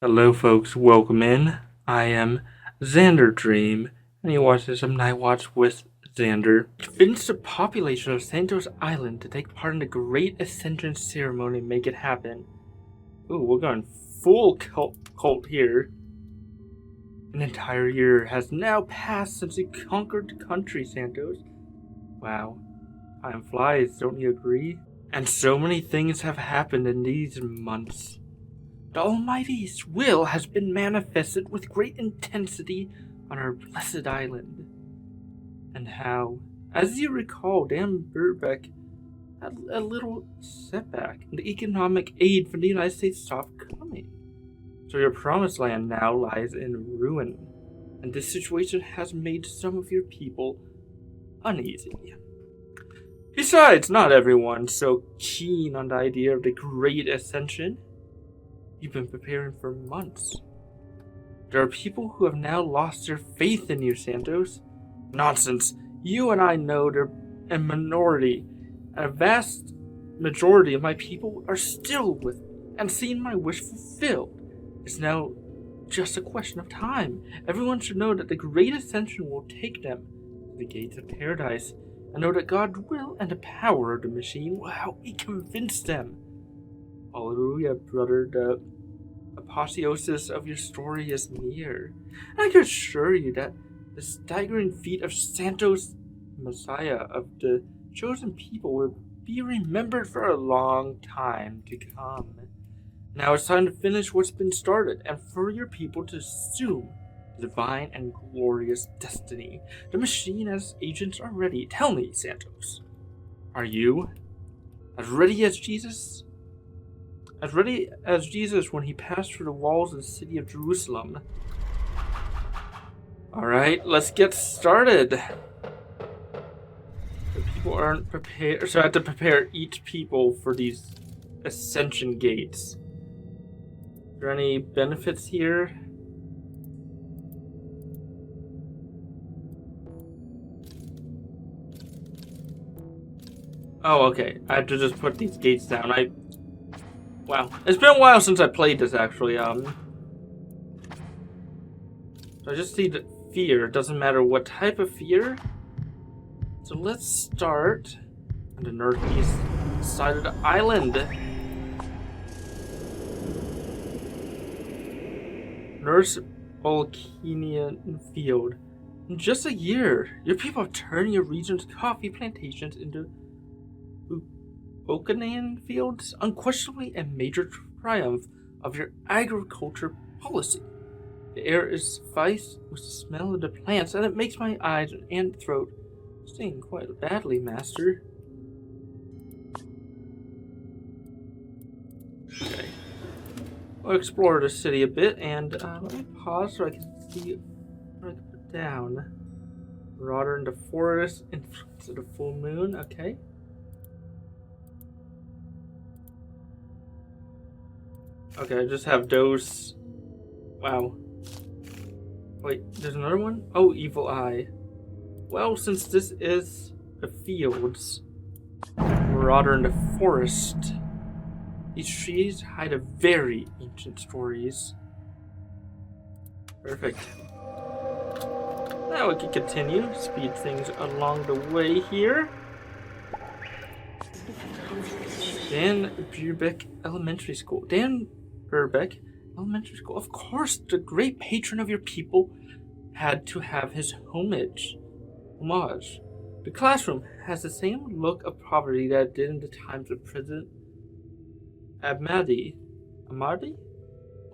Hello folks, welcome in. I am Xander Dream, and you watch some Night Watch with Xander. Convince the population of Santos Island to take part in the Great Ascension ceremony and make it happen. Ooh, we're going full cult here. An entire year has now passed since you conquered the country, Santos. Wow, time flies, don't you agree? And so many things have happened in these months. The Almighty's will has been manifested with great intensity on our blessed island. And how, as you recall, Dan Burbeck had a little setback, and the economic aid from the United States stopped coming. So your promised land now lies in ruin, and this situation has made some of your people uneasy. Besides, not everyone's so keen on the idea of the Great Ascension. You've been preparing for months. There are people who have now lost their faith in you, Santos. Nonsense. You and I know they're a minority, and a vast majority of my people are still with me, and seeing my wish fulfilled is now just a question of time. Everyone should know that the Great Ascension will take them to the gates of paradise, and know that God's will and the power of the machine will help me convince them. Hallelujah, brother. The apotheosis of your story is near. And I can assure you that the staggering feat of Santos, Messiah of the chosen people, will be remembered for a long time to come. Now it's time to finish what's been started, and for your people to assume the divine and glorious destiny. The machine as agents are ready. Tell me, Santos, are you as ready as Jesus? As ready as Jesus when he passed through the walls of the city of Jerusalem. Alright, let's get started. The people aren't prepared, so I have to prepare each people for these ascension gates. Are there any benefits here? Oh, okay. I have to just put these gates down. Wow. It's been a while since I played this, actually. So I just see the fear. It doesn't matter what type of fear. So let's start on the northeast side of the island. Nurse Volcanian Field. In just a year, your people have turned your region's coffee plantations into Volcanian fields, unquestionably a major triumph of your agriculture policy. The air is spiced with the smell of the plants, and it makes my eyes and throat sting quite badly, master. Okay. We'll explore the city a bit, and let me pause so I can see what I can put down. Marauder in the forest, influence of the full moon, okay. Okay, I just have those. Wow. Wait, there's another one? Oh, Evil Eye. Well, since this is the fields, Marauder in the forest, these trees hide a very ancient stories. Perfect. Now we can continue, speed things along the way here. Dan Burbeck Elementary School. Dan Burbeck Elementary School. Of course, the great patron of your people had to have his homage. The classroom has the same look of poverty that it did in the times of President Ahmadi.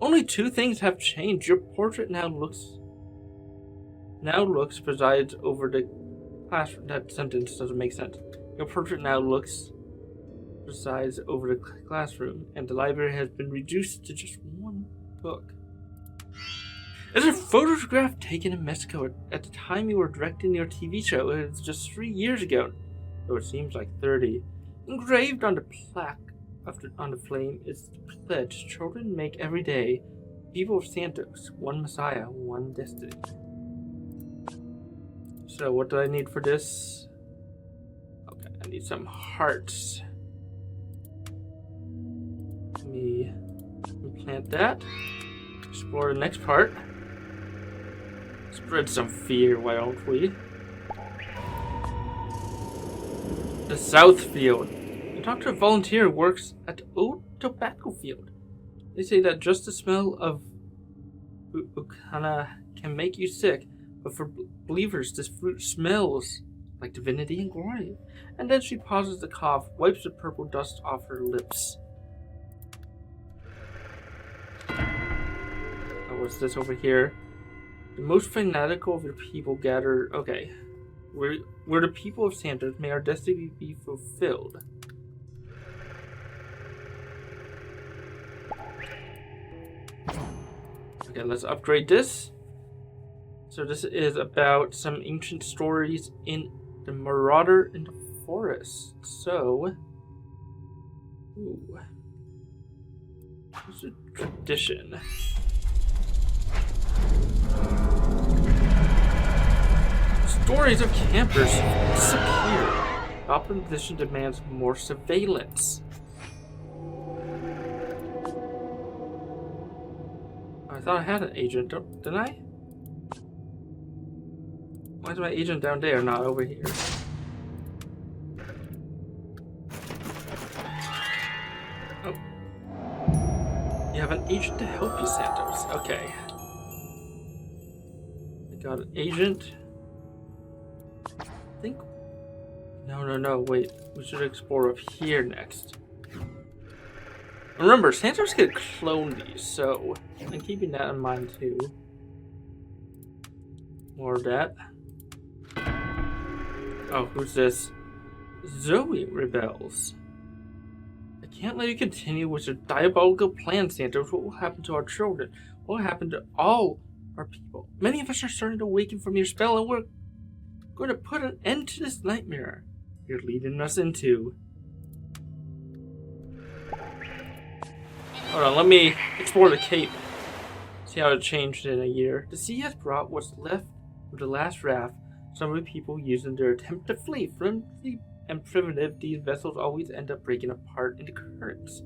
Only two things have changed. Your portrait now presides over the classroom. That sentence doesn't make sense. Your portrait now presides over the classroom, and the library has been reduced to just one book. There's a photograph taken in Mexico at the time you were directing your TV show. It was just 3 years ago, though it seems like 30. Engraved on the plaque on the flame is the pledge children make every day. People of Santos, one Messiah, one destiny. So what do I need for this? Okay, I need some hearts. Let me plant that. explore the next part. Spread some fear, why don't we? The South Field. A doctor volunteer works at the Old Tobacco Field. They say that just the smell of ukana can make you sick, but for believers, this fruit smells like divinity and glory. And then she pauses to cough, wipes the purple dust off her lips. Oh, what's this over here? The most fanatical of your people gather. Okay. Where the people of Santos may our destiny be fulfilled. Okay, let's upgrade this. So this is about some ancient stories in the Marauder in the Forest. So, ooh, what's a tradition? Stories of campers disappear. The opposition demands more surveillance. I thought I had an agent, didn't I? Why is my agent down there, not over here? Oh. You have an agent to help you, Santos. Okay. I got an agent. I think... No, wait. We should explore up here next. Remember, Santos could clone these, so I'm keeping that in mind too. More of that. Oh, who's this? Zoe rebels. I can't let you continue with your diabolical plan, Santos. What will happen to our children? What will happen to all our people? Many of us are starting to awaken from your spell, and we're going to put an end to this nightmare you're leading us into. Hold on, let me explore the Cape. See how it changed in a year. The sea has brought what's left of the last raft. Some of the people used in their attempt to flee. Flimsy and primitive, these vessels always end up breaking apart into currents.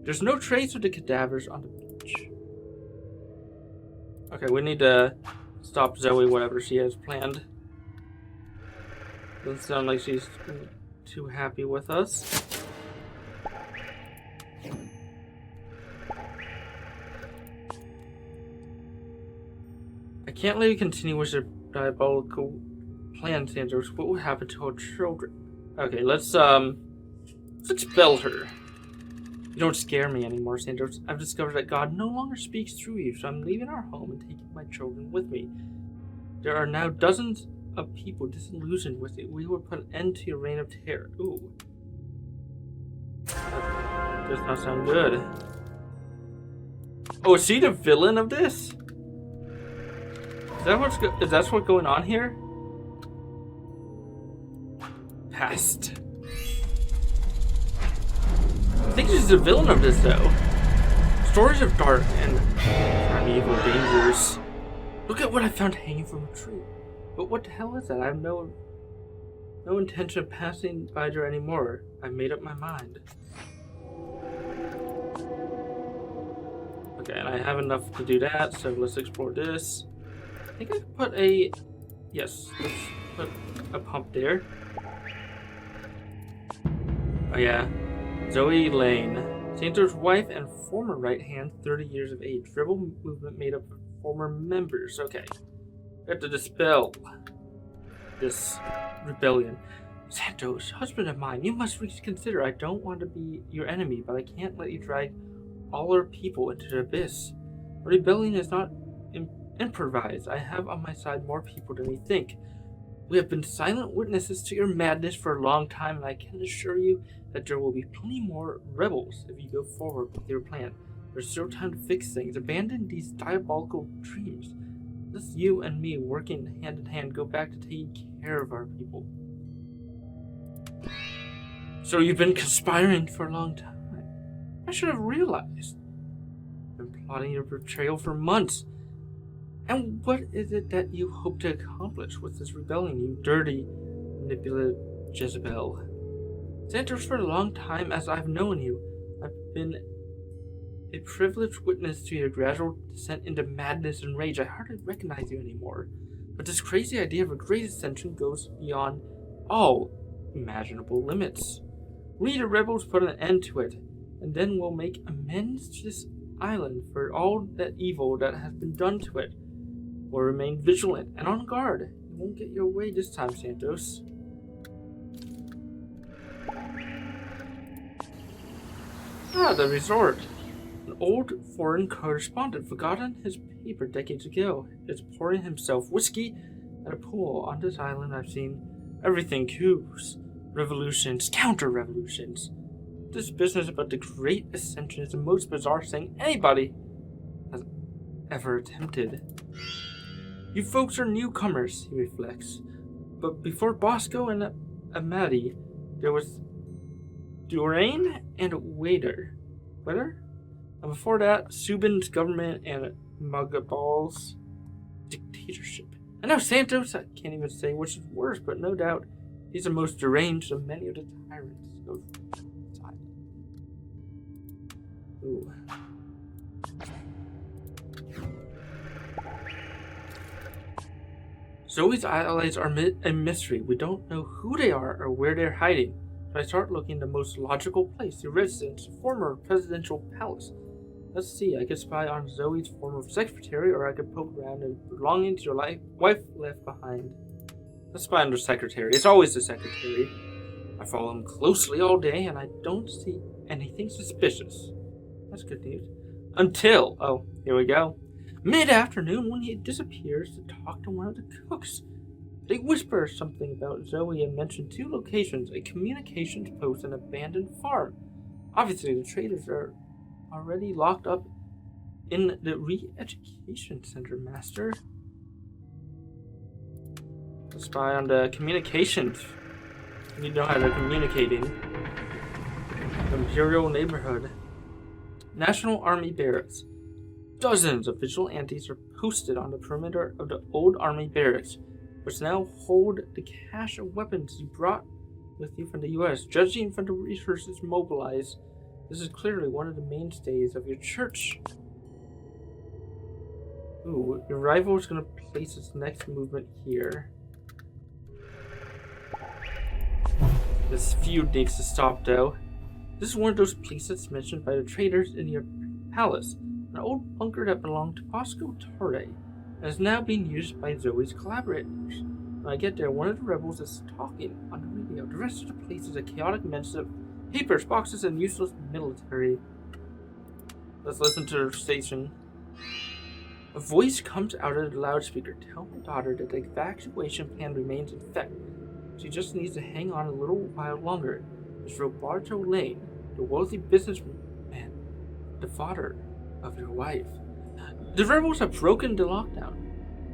There's no trace of the cadavers on the beach. Okay, we need to stop Zoe, whatever she has planned. Doesn't sound like she's too happy with us. I can't let you continue with your diabolical plan, Santos. What will happen to our children? Okay, let's expel her. You don't scare me anymore, Santos. I've discovered that God no longer speaks through you, so I'm leaving our home and taking my children with me. There are now dozens of people disillusioned with it. We will put an end to your reign of terror. Ooh. That does not sound good. Oh, is she the villain of this? Is that what's going on here? Past. I think she's the villain of this, though. Stories of dark and primeval dangers. Look at what I found hanging from a tree. But what the hell is that? I have no intention of passing by there anymore. I made up my mind. Okay, and I have enough to do that, so let's explore this. I think I could put a... Yes, let's put a pump there. Oh yeah, Zoe Lane. Santos' wife and former right hand, 30 years of age. Rebel movement made up of former members. Okay. We have to dispel this rebellion. Santos, husband of mine, you must reconsider. I don't want to be your enemy, but I can't let you drag all our people into the abyss. A rebellion is not improvised. I have on my side more people than you think. We have been silent witnesses to your madness for a long time, and I can assure you that there will be plenty more rebels if you go forward with your plan. There's still time to fix things. Abandon these diabolical dreams. Let's you and me, working hand in hand, go back to taking care of our people. So you've been conspiring for a long time. I should have realized. You've been plotting your betrayal for months. And what is it that you hope to accomplish with this rebellion, you dirty, manipulative Jezebel? Santos, for a long time as I've known you, I've been A privileged witness to your gradual descent into madness and rage. I hardly recognize you anymore. But this crazy idea of a great ascension goes beyond all imaginable limits. We, the rebels, put an end to it, and then we'll make amends to this island for all that evil that has been done to it. We'll remain vigilant and on guard. You won't get your way this time, Santos. Ah, the resort. An old foreign correspondent forgotten his paper decades ago is pouring himself whiskey at a pool on this island. I've seen everything: coups, revolutions, counter-revolutions. This business about the Great Ascension is the most bizarre thing anybody has ever attempted. You folks are newcomers, he reflects. But before Bosco and Amati, there was Durain and Wader. And before that, Subin's government and Magabal's dictatorship. And now Santos, I can't even say which is worse, but no doubt he's the most deranged of many of the tyrants of this island. Ooh. Zoe's allies are a mystery. We don't know who they are or where they're hiding. So I start looking the most logical place, the residence, former presidential palace. Let's see, I could spy on Zoe's former secretary, or I could poke around and belongings your wife left behind. Let's spy on the secretary. It's always the secretary. I follow him closely all day, and I don't see anything suspicious. That's good news. Until, oh, here we go. Mid-afternoon, when he disappears to talk to one of the cooks. They whisper something about Zoe and mention 2 locations, a communications post and an abandoned farm. Obviously, the traders are already locked up in the re-education center, Master. Let's spy on the communications. You need to know how they're communicating. The Imperial neighborhood. National Army barracks. Dozens of vigilantes are posted on the perimeter of the old army barracks, which now hold the cache of weapons you brought with you from the U.S. Judging from the resources mobilized, this is clearly one of the mainstays of your church. Ooh, your rival is going to place its next movement here. This feud needs to stop, though. This is one of those places mentioned by the traders in your palace, an old bunker that belonged to Bosco Torre, and is now being used by Zoe's collaborators. When I get there, one of the rebels is talking on the radio. The rest of the place is a chaotic mess of papers, boxes, and useless military. Let's listen to the station. A voice comes out of the loudspeaker. Tell my daughter that the evacuation plan remains in effect. She just needs to hang on a little while longer. It's Roberto Lane, the wealthy businessman, the father of your wife. The rebels have broken the lockdown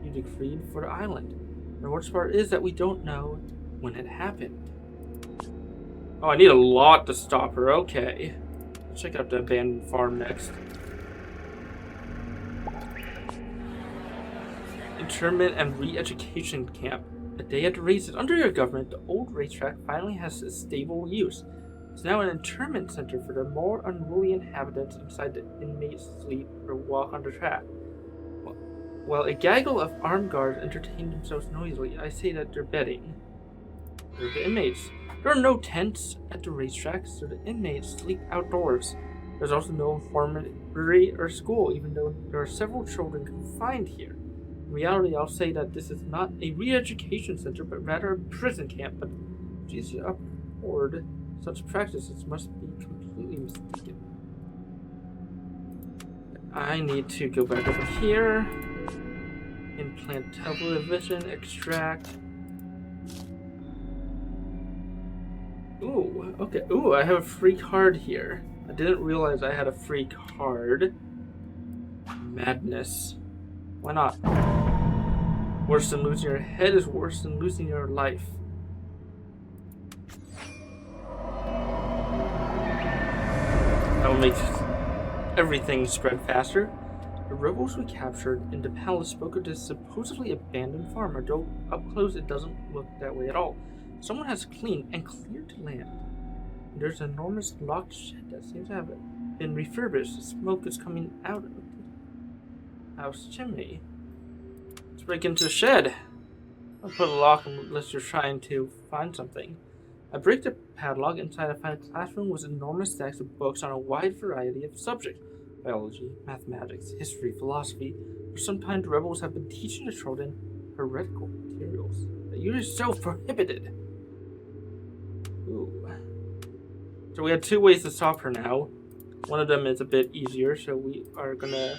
you decreed for the island. The worst part is that we don't know when it happened. Oh, I need a lot to stop her. Okay. Let's check out the abandoned farm next. Internment and re-education camp. A day at the races. Under your government, the old racetrack finally has a stable use. It's now an internment center for the more unruly inhabitants inside the inmates sleep or walk on the track. While a gaggle of armed guards entertain themselves noisily, I say that they're bedding. They're the inmates. There are no tents at the racetrack, so the inmates sleep outdoors. There's also no infirmary or school, even though there are several children confined here. In reality, I'll say that this is not a re-education center, but rather a prison camp. But Jesus abhorred such practices must be completely mistaken. I need to go back over here. Implant television, extract. Ooh, okay. Ooh, I have a free card here. I didn't realize I had a free card. Madness. Why not? Worse than losing your head is worse than losing your life. That will make everything spread faster. The rebels we captured in the palace spoke of this supposedly abandoned farm, although up close it doesn't look that way at all. Someone has cleaned and cleared the land. There's an enormous locked shed that seems to have been refurbished. The smoke is coming out of the house chimney. Let's break into the shed. I'll put a lock unless you're trying to find something. I break the padlock. Inside I find a classroom with enormous stacks of books on a wide variety of subjects. Biology, mathematics, history, philosophy. For some time the rebels have been teaching the children heretical materials. The use is so prohibited. Ooh. So we have two ways to stop her now. One of them is a bit easier, so we are gonna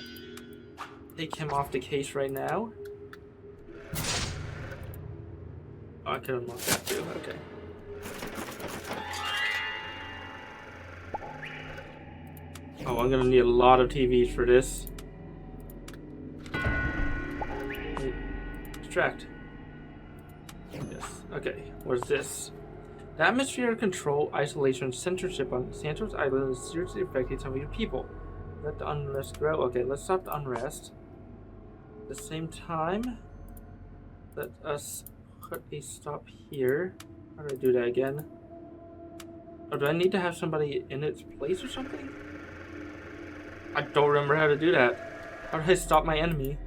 take him off the case right now. Oh, I can unlock that too, okay. Oh, I'm gonna need a lot of TVs for this. Hey, extract. Yes, okay, what's this? The atmosphere control, isolation, censorship on Santos Island is seriously affecting some of your people. Let the unrest grow. Okay, let's stop the unrest. At the same time, let us put a stop here. How do I do that again? Oh, do I need to have somebody in its place or something? I don't remember how to do that. How do I stop my enemy?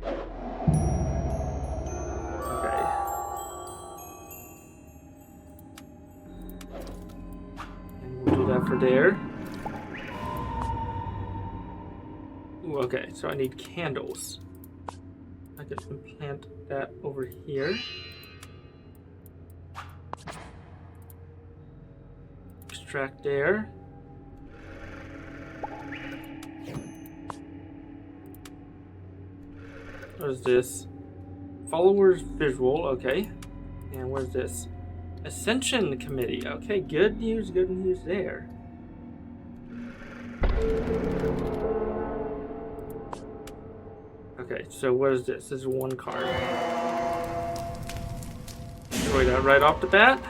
Okay. And we'll do that for there. Ooh, okay, so I need candles. I can implant that over here. Extract there. What is this? Followers visual, okay. And what is this? Ascension committee. Okay, good news there. Okay, so what is this? This is one card. Destroy that right off the bat.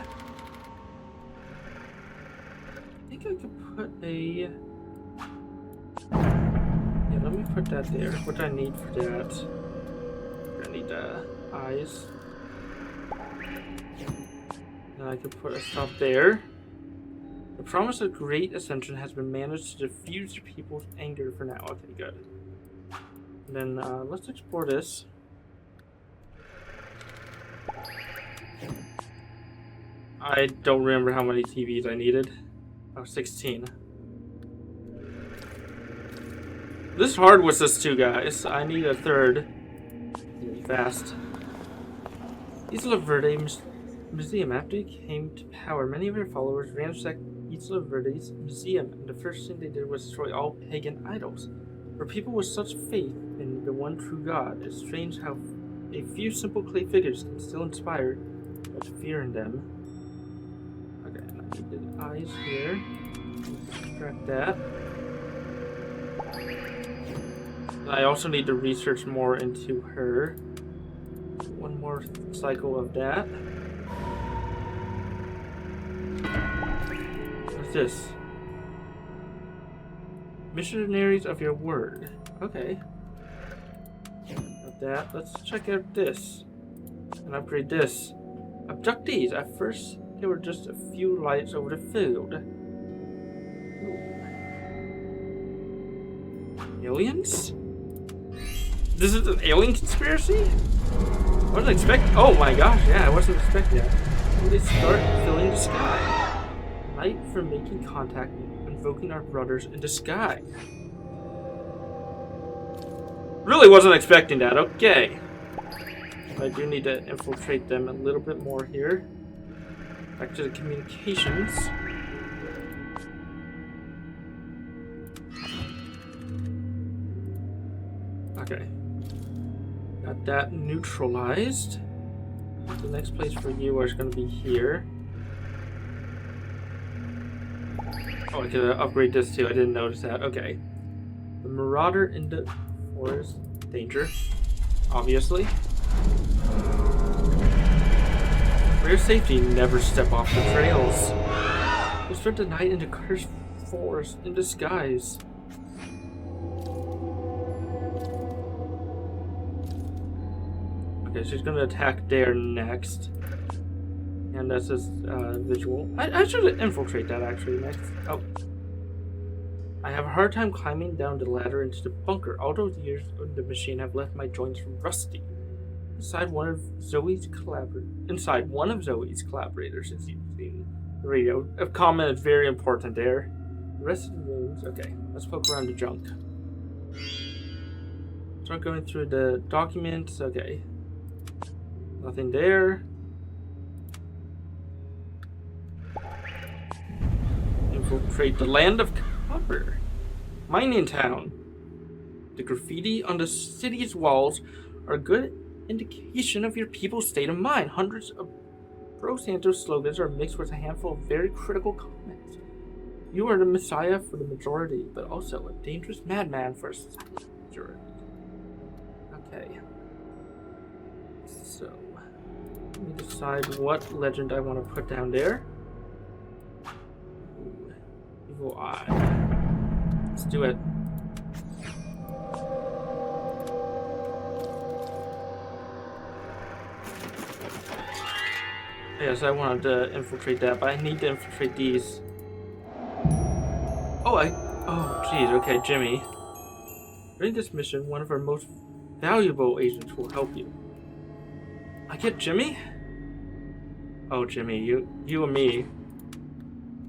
I think I could put a... Yeah, let me put that there. What do I need for that? I need eyes. Now I can put a stop there. The promise of great ascension has been managed to diffuse your people's anger for now. Okay, good. And then let's explore this. I don't remember how many TVs I needed. Oh, 16. This is hard with just two guys. I need a third. Fast. Isla Verde Museum. After he came to power, many of their followers ransacked Isla Verde's museum, and the first thing they did was destroy all pagan idols. For people with such faith in the one true God, it's strange how a few simple clay figures can still inspire such fear in them. Okay, and I need the eyes here. Extract that. I also need to research more into her. One more cycle of that. What's this? Missionaries of your word. Okay. Got that. Let's check out this. And upgrade this. Abductees. At first, there were just a few lights over the field. Ooh. Aliens? This is an alien conspiracy? I wasn't expecting. Oh my gosh, yeah, I wasn't expecting that. Will they start filling the sky? Light for making contact, invoking our brothers in the sky. Really wasn't expecting that, okay. I do need to infiltrate them a little bit more here. Back to the communications. Okay. Got that neutralized. The next place for you is going to be here. Oh, I could upgrade this too. I didn't notice that. Okay. The Marauder in the forest. Danger. Obviously. For your safety, never step off the trails. We spent the night in the cursed forest in disguise. Okay, she's gonna attack there next. And that's just visual. I should infiltrate that actually next. Oh. I I have a hard time climbing down the ladder into the bunker. All those years in the machine have left my joints rusty. Inside one of Zoe's collaborators, it's using the radio. A comment is very important there. The rest of the rooms, okay. Let's poke around the junk. Start going through the documents. Okay. Nothing there. Infiltrate the land of cover. Mining town. The graffiti on the city's walls are a good indication of your people's state of mind. Hundreds of pro-Santos slogans are mixed with a handful of very critical comments. You are the messiah for the majority, but also a dangerous madman for a silent majority. Okay. So, let me decide what legend I want to put down there. Ooh, evil eye. Let's do it. Yes, I wanted to infiltrate that, but I need to infiltrate these. Oh, jeez, okay, Jimmy. During this mission, one of our most valuable agents will help you. I get Jimmy? Oh, Jimmy, you and me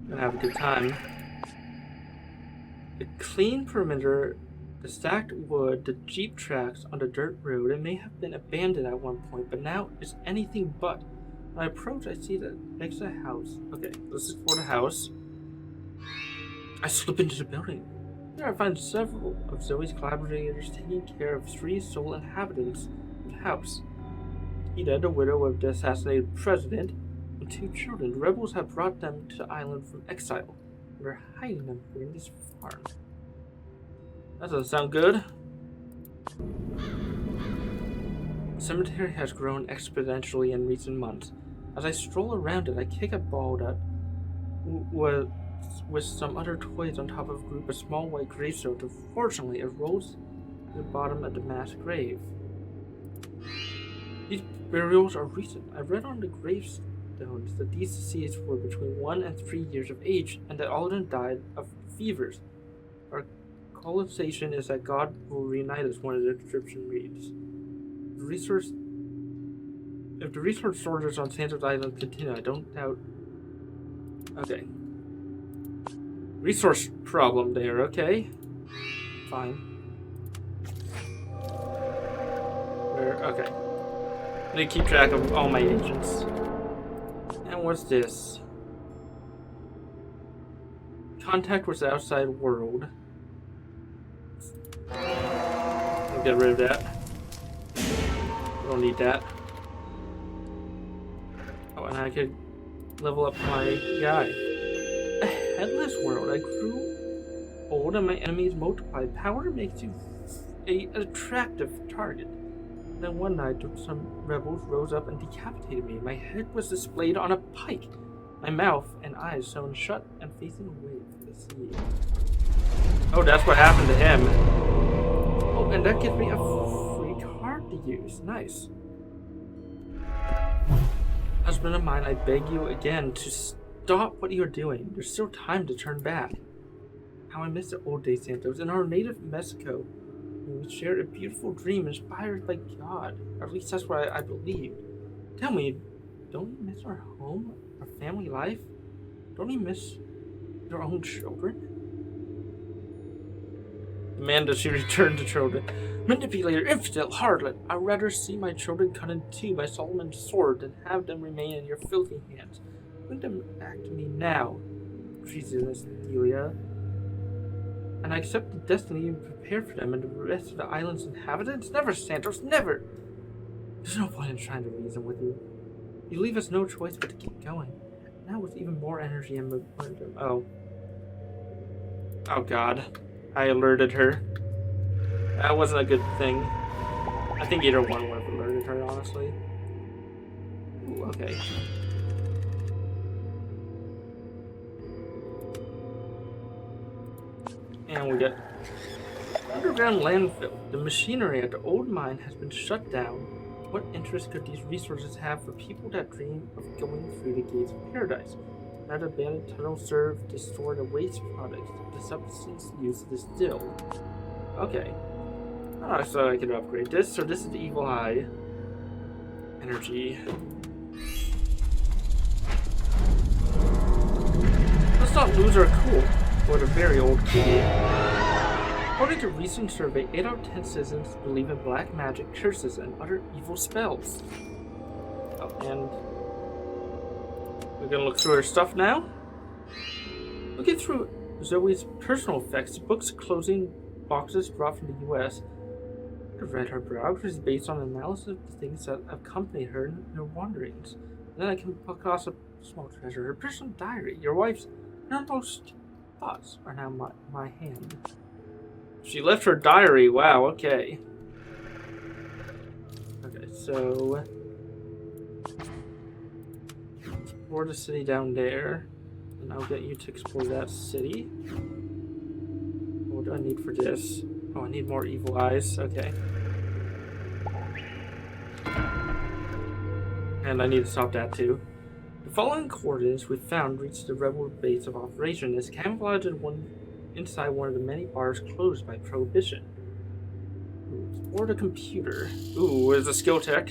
gonna have a good time. The clean perimeter, the stacked wood, the jeep tracks on the dirt road. It may have been abandoned at one point, but now it's anything but. When I approach, I see that next to the house. Okay, this is for the house. I slip into the building. There I find several of Zoe's collaborators taking care of 3 sole inhabitants of the house. Ida, the widow of the assassinated president, and 2 children. The rebels have brought them to the island from exile, and are hiding them here in this farm. That doesn't sound good. The cemetery has grown exponentially in recent months. As I stroll around it, I kick a ball that was with some other toys on top of a group of small white gravestones. Unfortunately, it rolls to the bottom of the mass grave. These burials are recent. I read on the gravestones that these deceased were between 1 and 3 years of age, and that all of them died of fevers. Our colonization is that God will reunite us, one of the description reads. If the resource shortage on Santos Island continue, I don't doubt. Okay. Resource problem there, okay. Fine. Okay. I need to keep track of all my agents. And what's this? Contact with the outside world. I'll get rid of that. Don't need that. Oh, and I could level up my guy. A headless world. I grew old and my enemies multiplied. Power makes you an attractive target. Then one night, some rebels rose up and decapitated me. My head was displayed on a pike. My mouth and eyes sewn shut and facing away from the sea. Oh, that's what happened to him. Oh, and that gives me a free card to use. Nice. Husband of mine, I beg you again to stop what you're doing. There's still time to turn back. How I miss the old days, Santos. In our native Mexico, we shared a beautiful dream inspired by God. Or at least that's what I believe. Tell me, don't you miss our home, our family life? Don't you miss your own children? Amanda, she returned to children. Manipulator, infidel, harlot. I'd rather see my children cut in two by Solomon's sword than have them remain in your filthy hands. Bring them back to me now, treasonous Delia. And I accept the destiny you prepared for them and the rest of the island's inhabitants? Never, Santos, never! There's no point in trying to reason with you. You leave us no choice but to keep going. Now with even more energy and momentum. Oh. Oh god. I alerted her. That wasn't a good thing. I think either one would have alerted her, honestly. Ooh, okay. And we get underground landfill. The machinery at the old mine has been shut down. What interest could these resources have for people that dream of going through the gates of paradise? That abandoned tunnel served to store the waste products, the substance used to distill. Okay. Oh, so I can upgrade this. So this is the Evil Eye energy. Let's not lose our cool for the very old kitty. According to a recent survey, 8 out of 10 citizens believe in black magic, curses, and other evil spells. Oh, and we're gonna look through her stuff now. Looking through Zoe's personal effects, books, clothing, boxes brought from the U.S. I read her biography is based on an analysis of the things that accompanied her in her wanderings. And then I came across a small treasure, her personal diary. Your wife's innermost thoughts are now my hand. She left her diary. Wow, okay. Okay, so explore the city down there. And I'll get you to explore that city. What do I need for this? Oh, I need more evil eyes. Okay. And I need to stop that too. The following coordinates we found reached the rebel base of operation as camouflaged inside one of the many bars closed by Prohibition. Explore the computer. Ooh, is a skill check.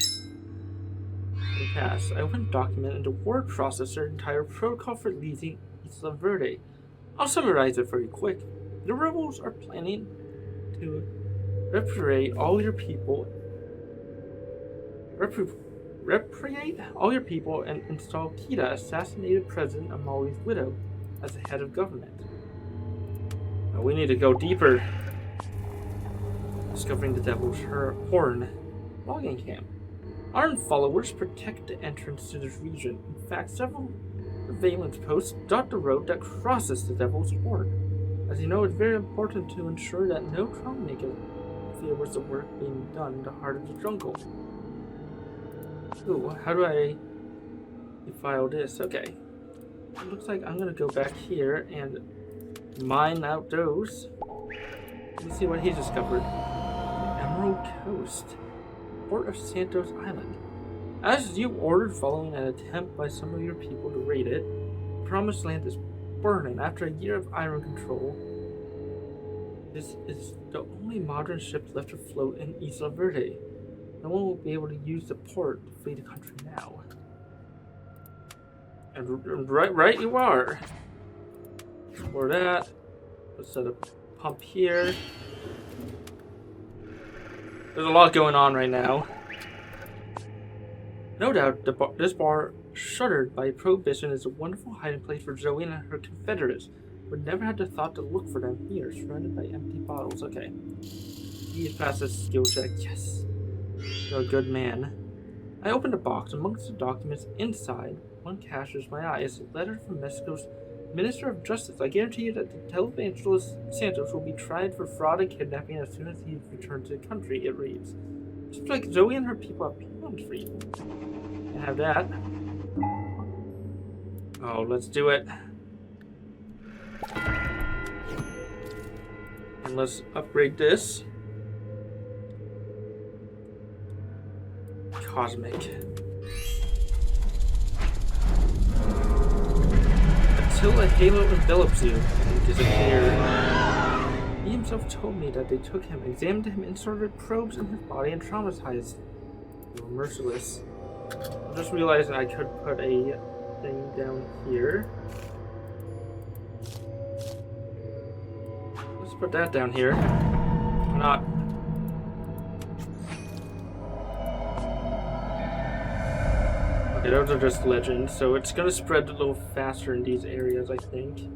We pass. I opened a document in the word processor entire protocol for leaving Isla Verde. I'll summarize it very quick. The rebels are planning to repatriate all your people and install Kita, assassinated President Amali's widow, as the head of government. Now we need to go deeper. Discovering the Devil's Horn logging camp. Armed followers protect the entrance to this region. In fact, several surveillance posts dot the road that crosses the Devil's Horn. As you know, it's very important to ensure that no troublemaker interferes with the work being done in the heart of the jungle. Ooh, how do I defile this? Okay. It looks like I'm gonna go back here and mine out those. Let me see what he discovered. The Emerald Coast. Port of Santos Island. As you ordered following an attempt by some of your people to raid it, the Promised Land is burning after a year of iron control. This is the only modern ship left afloat in Isla Verde. No one will be able to use the port to flee the country now. And right you are. For that, let's set a pump here. There's a lot going on right now. No doubt, this bar, shuttered by Prohibition, is a wonderful hiding place for Zoe and her confederates. Would never have the thought to look for them here, surrounded by empty bottles. Okay. He's passed this skill check. Yes. You're a good man. I opened a box. Amongst the documents inside, one catches my eye. It's a letter from Mexico's Minister of Justice. I guarantee you that the televangelist Santos will be tried for fraud and kidnapping as soon as he returns to the country, it reads. Seems like Zoe and her people have plans for you. Can have that. Oh, let's do it. And let's upgrade this. Cosmic. Until a halo envelops you and disappears. He himself told me that they took him, examined him, inserted probes in his body, and traumatized. They were merciless. I just realized I could put a thing down here. Let's put that down here. Why not? Okay, those are just legends, so it's gonna spread a little faster in these areas, I think.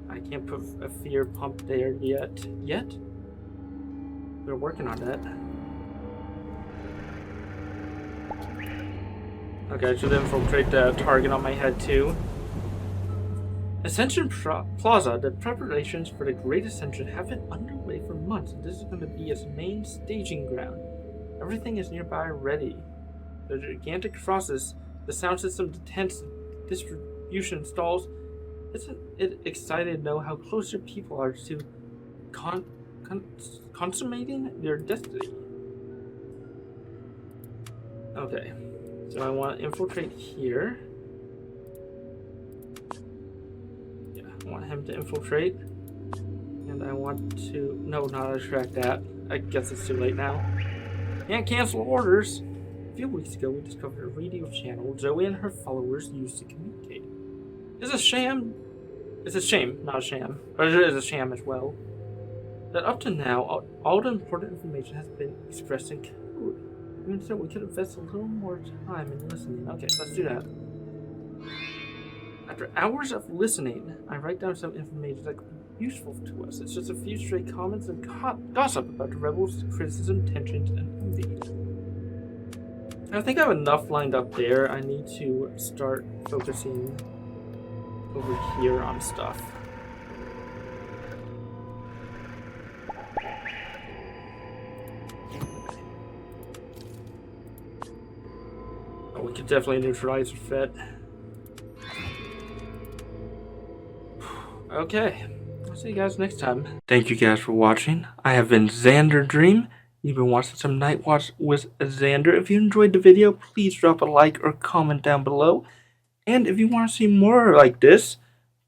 I can't put a fear pump there yet. We're working on that. Okay, I should infiltrate the target on my head too. Ascension Plaza, the preparations for the Great Ascension have been underway for months, and this is going to be its main staging ground. Everything is nearby ready. The gigantic crosses, the sound system, the tents, distribution stalls. Isn't it exciting to know how close your people are to consummating their destiny? Okay, so I want to infiltrate here. him to infiltrate. And I want to... No, not attract that. I guess it's too late now. Can't cancel orders. A few weeks ago, we discovered a radio channel Zoe and her followers used to communicate. It's a sham. It's a shame, not a sham. But it is a sham as well. That up to now, all the important information has been expressed in code. Even so, we could invest a little more time in listening. Okay, let's do that. After hours of listening, I write down some information that could be useful to us. It's just a few stray comments and gossip about the rebels' criticism, tensions, and envy. I think I have enough lined up there. I need to start focusing over here on stuff. Oh, we could definitely neutralize the threat. Okay, I'll see you guys next time. Thank you guys for watching. I have been Xander Dream. You've been watching some Night Watch with Xander. If you enjoyed the video, please drop a like or comment down below. And if you want to see more like this,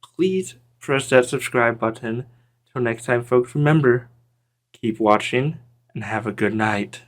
please press that subscribe button. Till next time, folks, remember, keep watching and have a good night.